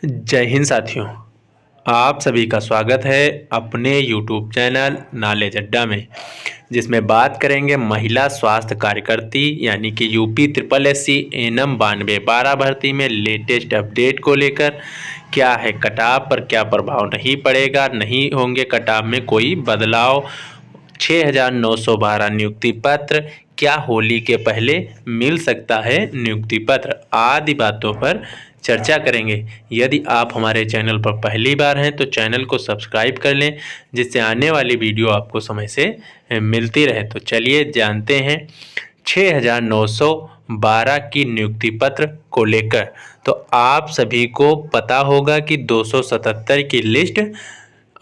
जय हिंद साथियों। आप सभी का स्वागत है अपने YouTube चैनल नॉलेज अड्डा में, जिसमें बात करेंगे महिला स्वास्थ्य कार्यकर्ती यानी कि यूपी ट्रिपल एससी एनएम 9212 भर्ती में लेटेस्ट अपडेट को लेकर। क्या है कटाव पर क्या प्रभाव नहीं पड़ेगा, नहीं होंगे कटाव में कोई बदलाव, 6912 नियुक्ति पत्र, क्या होली के पहले मिल सकता है नियुक्ति पत्र, आदि बातों पर चर्चा करेंगे। यदि आप हमारे चैनल पर पहली बार हैं तो चैनल को सब्सक्राइब कर लें, जिससे आने वाली वीडियो आपको समय से मिलती रहे। तो चलिए जानते हैं 6912 की नियुक्ति पत्र को लेकर। तो आप सभी को पता होगा कि 277 की लिस्ट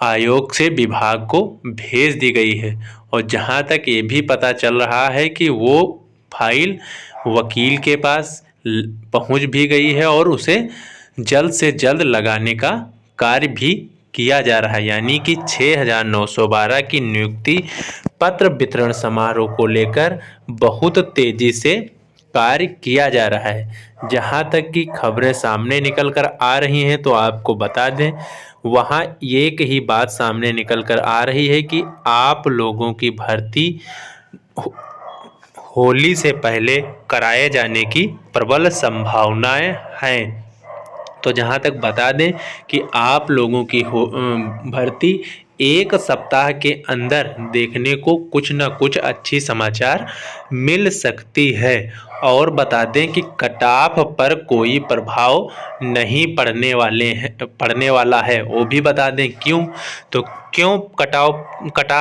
आयोग से विभाग को भेज दी गई है, और जहां तक ये भी पता चल रहा है कि वो फाइल वकील के पास पहुंच भी गई है और उसे जल्द से जल्द लगाने का कार्य भी किया जा रहा है। यानी कि 6912 की नियुक्ति पत्र वितरण समारोह को लेकर बहुत तेजी से कार्य किया जा रहा है। जहां तक कि खबरें सामने निकल कर आ रही हैं तो आपको बता दें, वहां एक ही बात सामने निकल कर आ रही है कि आप लोगों की भर्ती होली से पहले कराए जाने की प्रबल संभावनाएं हैं। तो जहां तक बता दें कि आप लोगों की भर्ती एक सप्ताह के अंदर देखने को कुछ न कुछ अच्छी समाचार मिल सकती है। और बता दें कि कटाफ पर कोई प्रभाव नहीं पड़ने वाला है, वो भी बता दें क्यों। तो क्यों कटाव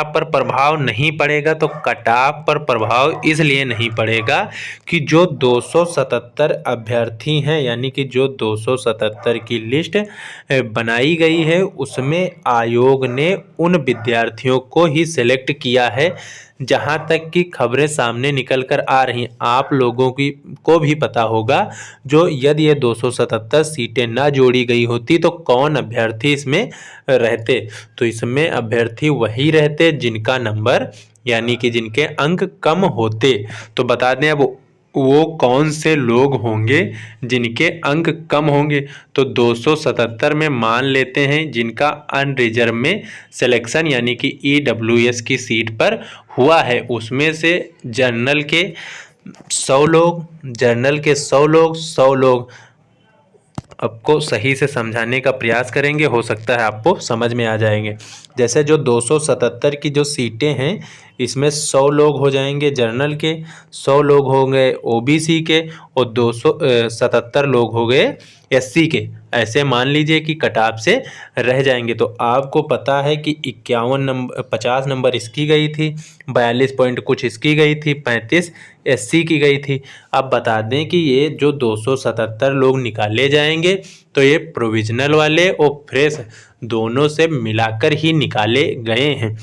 पर प्रभाव नहीं पड़ेगा, तो कटाव पर प्रभाव इसलिए नहीं पड़ेगा कि जो 277 अभ्यर्थी हैं, यानी कि जो 277 की लिस्ट बनाई गई है, उसमें आयोग ने उन विद्यार्थियों को ही सिलेक्ट किया है। जहां तक कि खबरें सामने निकल कर आ रही, आप लोगों को भी पता होगा, जो यदि ये 277 सीटें ना जोड़ी गई होती तो कौन अभ्यर्थी इसमें रहते। तो इसमें अभ्यर्थी वही रहते जिनका नंबर यानी कि जिनके अंक कम होते। तो बता दें अब वो कौन से लोग होंगे जिनके अंक कम होंगे। तो 277 में मान लेते हैं जिनका अनरिजर्व में सिलेक्शन यानी कि ईडब्ल्यूएस की सीट पर हुआ है, उसमें से जनरल के 100 लोग 100 लोग आपको सही से समझाने का प्रयास करेंगे, हो सकता है आपको समझ में आ जाएंगे। जैसे जो 277 की जो सीटें हैं, इसमें 100 लोग हो जाएंगे जनरल के, 100 लोग हो गए ओबीसी के, और 277 लोग हो गए एससी के। ऐसे मान लीजिए कि कटाव से रह जाएंगे। तो आपको पता है कि 50 नंबर इसकी गई थी, 42 पॉइंट कुछ इसकी गई थी, 35 एससी की गई थी। अब बता दें कि ये जो 277 लोग निकाले जाएंगे तो ये प्रोविजनल वाले और फ्रेश दोनों से मिलाकर ही निकाले गए हैं।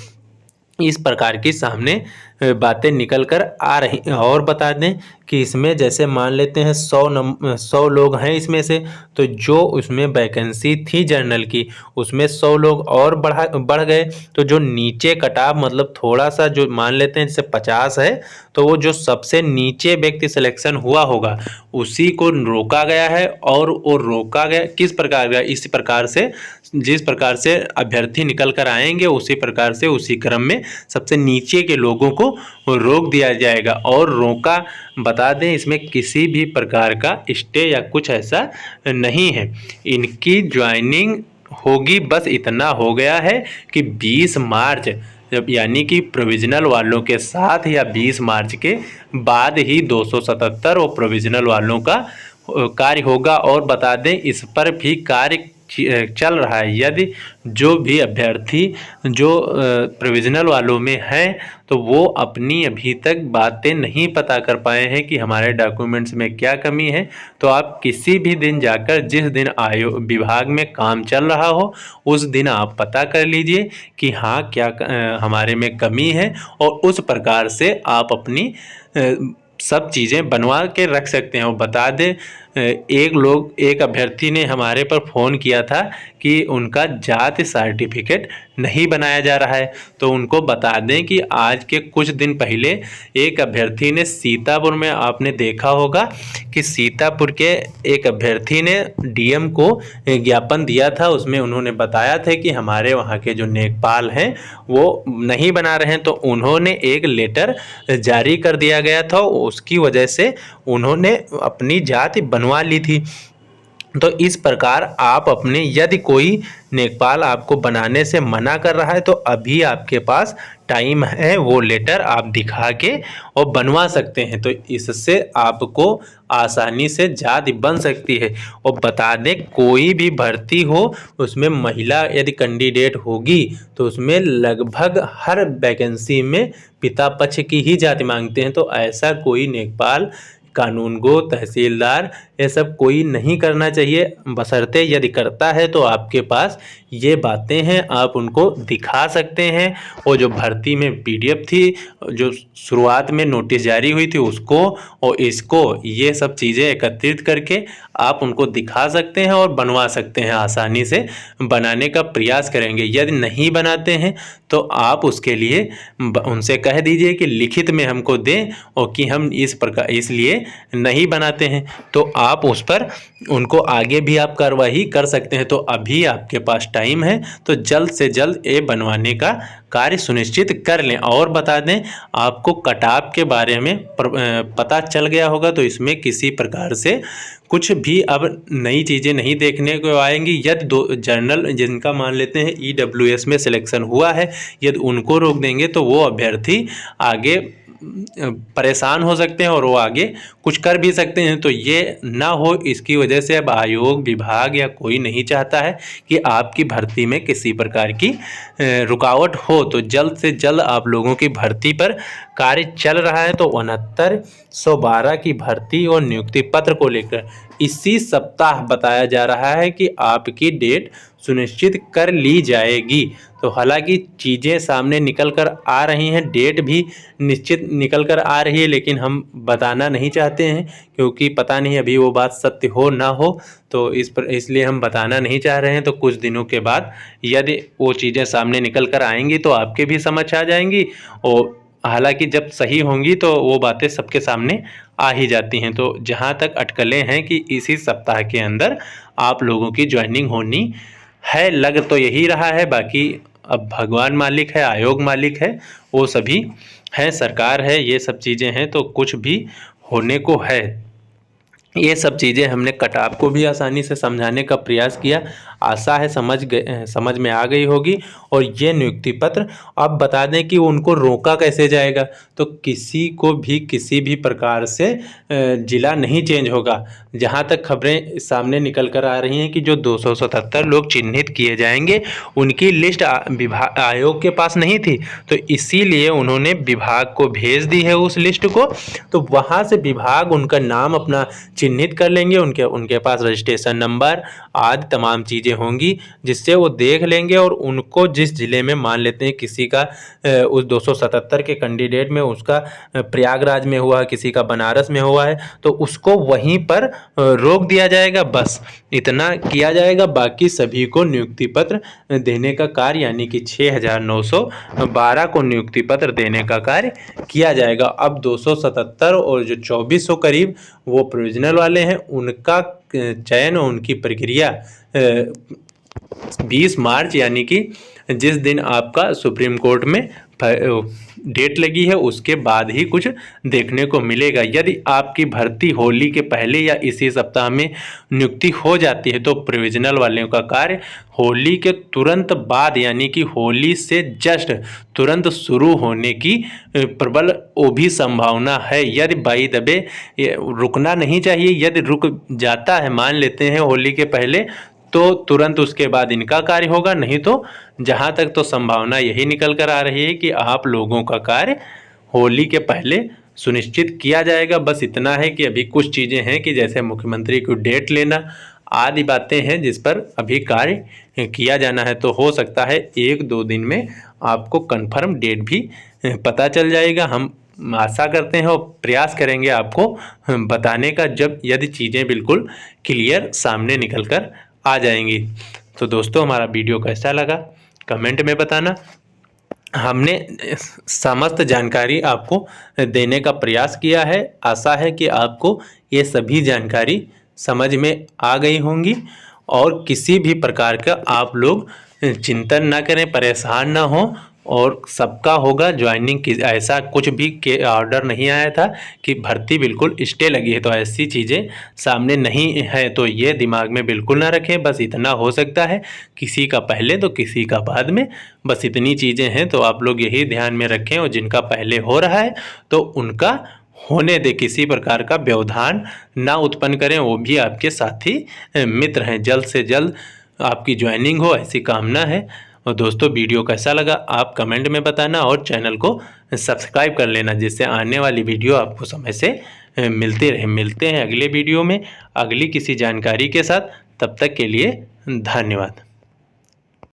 इस प्रकार की सामने बातें निकल कर आ रही हैं। और बता दें कि इसमें जैसे मान लेते हैं 100 लोग हैं इसमें से, तो जो उसमें वैकेंसी थी जनरल की, उसमें 100 लोग और बढ़ गए। तो जो नीचे कटाव मतलब थोड़ा सा जो मान लेते हैं जैसे 50 है, तो वो जो सबसे नीचे व्यक्ति सिलेक्शन हुआ होगा उसी को रोका गया है। और वो रोका गया किस प्रकार का, इसी प्रकार से जिस प्रकार से अभ्यर्थी निकल कर आएंगे उसी प्रकार से उसी क्रम में सबसे नीचे के लोगों को रोक दिया जाएगा। और रोका बता दें इसमें किसी भी प्रकार का स्टे या कुछ ऐसा नहीं है, इनकी ज्वाइनिंग होगी। बस इतना हो गया है कि 20 मार्च यानी कि प्रोविजनल वालों के साथ या 20 मार्च के बाद ही 277 और प्रोविजनल वालों का कार्य होगा। और बता दें इस पर भी कार्य चल रहा है। यदि जो भी अभ्यर्थी जो प्रोविजनल वालों में हैं तो वो अपनी अभी तक बातें नहीं पता कर पाए हैं कि हमारे डॉक्यूमेंट्स में क्या कमी है, तो आप किसी भी दिन जाकर जिस दिन आयोग विभाग में काम चल रहा हो उस दिन आप पता कर लीजिए कि हाँ क्या हमारे में कमी है, और उस प्रकार से आप अपनी सब चीज़ें बनवा के रख सकते हैं। और बता दें एक अभ्यर्थी ने हमारे पर फ़ोन किया था कि उनका जाति सर्टिफिकेट नहीं बनाया जा रहा है। तो उनको बता दें कि आज के कुछ दिन पहले एक अभ्यर्थी ने सीतापुर में, आपने देखा होगा कि सीतापुर के एक अभ्यर्थी ने डीएम को ज्ञापन दिया था। उसमें उन्होंने बताया था कि हमारे वहाँ के जो लेखपाल हैं वो नहीं बना रहे हैं, तो उन्होंने एक लेटर जारी कर दिया गया था। उसकी वजह से उन्होंने अपनी जाति बनवा ली थी। तो इस प्रकार आप अपने, यदि कोई लेखपाल आपको बनाने से मना कर रहा है तो अभी आपके पास टाइम है, वो लेटर आप दिखा के और बनवा सकते हैं। तो इससे आपको आसानी से जाति बन सकती है। और बता दें, कोई भी भर्ती हो उसमें महिला यदि कैंडिडेट होगी तो उसमें लगभग हर वैकेंसी में पिता पक्ष की ही जाति मांगते हैं। तो ऐसा कोई लेखपाल, कानूनगो, तहसीलदार, ये सब कोई नहीं करना चाहिए। बशर्ते यदि करता है तो आपके पास ये बातें हैं, आप उनको दिखा सकते हैं। और जो भर्ती में पीडीएफ थी, जो शुरुआत में नोटिस जारी हुई थी, उसको और इसको, ये सब चीज़ें एकत्रित करके आप उनको दिखा सकते हैं और बनवा सकते हैं। आसानी से बनाने का प्रयास करेंगे। यदि नहीं बनाते हैं तो आप उसके लिए उनसे कह दीजिए कि लिखित में हमको दें, और कि हम इस प्रकार इसलिए नहीं बनाते हैं। तो आप उस पर उनको आगे भी आप कार्रवाई कर सकते हैं। तो अभी आपके पास टाइम है, तो जल्द से जल्द ये बनवाने का कार्य सुनिश्चित कर लें। और बता दें, आपको कटाव के बारे में पता चल गया होगा, तो इसमें किसी प्रकार से कुछ भी अब नई चीज़ें नहीं देखने को आएंगी। यदि दो जर्नल जिनका मान लेते हैं ईडब्ल्यूएस में सिलेक्शन हुआ है, यदि उनको रोक देंगे तो वो अभ्यर्थी आगे परेशान हो सकते हैं और वो आगे कुछ कर भी सकते हैं। तो ये ना हो, इसकी वजह से अब आयोग, विभाग या कोई नहीं चाहता है कि आपकी भर्ती में किसी प्रकार की रुकावट हो। तो जल्द से जल्द आप लोगों की भर्ती पर कार्य चल रहा है। तो 6912 की भर्ती और नियुक्ति पत्र को लेकर इसी सप्ताह बताया जा रहा है कि आपकी डेट सुनिश्चित कर ली जाएगी। तो हालांकि चीज़ें सामने निकल कर आ रही हैं, डेट भी निश्चित निकल कर आ रही है, लेकिन हम बताना नहीं चाहते हैं क्योंकि पता नहीं अभी वो बात सत्य हो ना हो। तो इसलिए हम बताना नहीं चाह रहे हैं। तो कुछ दिनों के बाद यदि वो चीज़ें सामने निकल कर आएंगी तो आपके भी समझ आ जाएंगी, और हालांकि जब सही होंगी तो वो बातें सबके सामने आ ही जाती हैं। तो जहाँ तक अटकलें हैं कि इसी सप्ताह के अंदर आप लोगों की ज्वाइनिंग होनी है, लग तो यही रहा है। बाकी अब भगवान मालिक है, आयोग मालिक है, वो सभी है, सरकार है, ये सब चीज़ें हैं। तो कुछ भी होने को है। ये सब चीज़ें हमने कटाव को भी आसानी से समझाने का प्रयास किया। आशा है समझ में आ गई होगी। और ये नियुक्ति पत्र अब बता दें कि उनको रोका कैसे जाएगा। तो किसी को भी किसी भी प्रकार से जिला नहीं चेंज होगा। जहाँ तक खबरें सामने निकल कर आ रही हैं कि जो 277 लोग चिन्हित किए जाएंगे, उनकी लिस्ट विभाग आयोग के पास नहीं थी, तो इसीलिए उन्होंने विभाग को भेज दी है उस लिस्ट को। तो वहाँ से विभाग उनका नाम अपना चिन्हित कर लेंगे, उनके पास रजिस्ट्रेशन नंबर आदि तमाम चीज़ें होंगी, जिससे वो देख लेंगे। और उनको जिस ज़िले में, मान लेते हैं किसी का उस 277 के कैंडिडेट में उसका प्रयागराज में हुआ, किसी का बनारस में हुआ है, तो उसको वहीं पर रोक दिया जाएगा। बस इतना किया जाएगा। बाकी सभी को नियुक्ति पत्र देने का कार्य, यानी कि 6912 को नियुक्ति पत्र देने का कार्य किया जाएगा। अब 277 और जो 2400 करीब वो प्रोविजनल वाले हैं, उनका चयन और उनकी प्रक्रिया 20 मार्च, यानी कि जिस दिन आपका सुप्रीम कोर्ट में डेट लगी है, उसके बाद ही कुछ देखने को मिलेगा। यदि आपकी भर्ती होली के पहले या इसी सप्ताह में नियुक्ति हो जाती है, तो प्रोविजनल वालों का कार्य होली के तुरंत बाद, यानी कि होली से जस्ट तुरंत शुरू होने की प्रबल वो भी संभावना है। यदि बाई द वे रुकना नहीं चाहिए, यदि रुक जाता है, मान लेते हैं होली के पहले, तो तुरंत उसके बाद इनका कार्य होगा। नहीं तो जहाँ तक तो संभावना यही निकल कर आ रही है कि आप लोगों का कार्य होली के पहले सुनिश्चित किया जाएगा। बस इतना है कि अभी कुछ चीज़ें हैं कि जैसे मुख्यमंत्री को डेट लेना आदि बातें हैं, जिस पर अभी कार्य किया जाना है। तो हो सकता है 1-2 दिन में आपको कंफर्म डेट भी पता चल जाएगा। हम आशा करते हैं और प्रयास करेंगे आपको बताने का, जब यदि चीज़ें बिल्कुल क्लियर सामने निकल कर आ जाएंगी। तो दोस्तों, हमारा वीडियो कैसा लगा कमेंट में बताना। हमने समस्त जानकारी आपको देने का प्रयास किया है। आशा है कि आपको ये सभी जानकारी समझ में आ गई होंगी और किसी भी प्रकार का आप लोग चिंतन ना करें, परेशान ना हो। और सबका होगा ज्वाइनिंग की, ऐसा कुछ भी के ऑर्डर नहीं आया था कि भर्ती बिल्कुल स्टे लगी है, तो ऐसी चीज़ें सामने नहीं है। तो ये दिमाग में बिल्कुल ना रखें। बस इतना हो सकता है, किसी का पहले तो किसी का बाद में, बस इतनी चीज़ें हैं। तो आप लोग यही ध्यान में रखें और जिनका पहले हो रहा है तो उनका होने दे, किसी प्रकार का व्यवधान ना उत्पन्न करें। वो भी आपके साथी मित्र हैं। जल्द से जल्द आपकी ज्वाइनिंग हो, ऐसी कामना है। और दोस्तों, वीडियो कैसा लगा आप कमेंट में बताना और चैनल को सब्सक्राइब कर लेना, जिससे आने वाली वीडियो आपको समय से मिलती रहे। मिलते हैं अगले वीडियो में अगली किसी जानकारी के साथ। तब तक के लिए धन्यवाद।